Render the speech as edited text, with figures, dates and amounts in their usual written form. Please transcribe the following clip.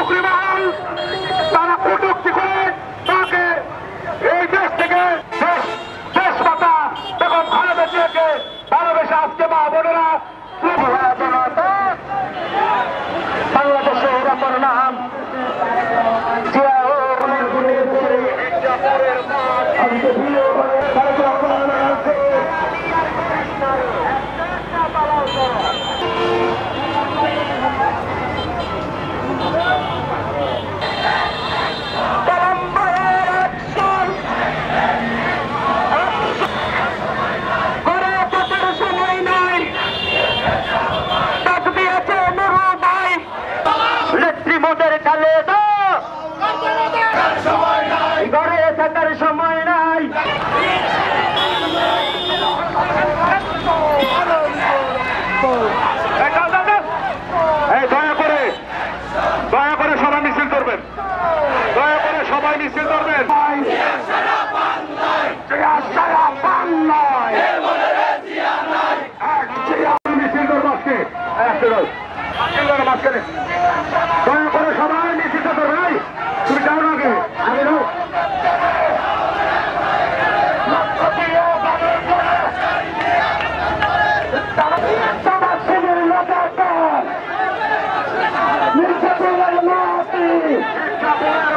সুগ্রীবান তারা কটূক্তি করে তাকে এই দেশ থেকে দেশমাতা বেগম খালেদা জিয়াকে ভালোবেসে আজকে মা বোনেরা বাংলাদেশের অপর নাম সময় নাই দয়া করে সবাই মিছিল করবেন সবাই মিছিল করবেন মিছিল করবো আজকে মাঝখানে দয়া করে সবাই মিছিল করবে তুমি যাও না আগে আগে যাও Mr.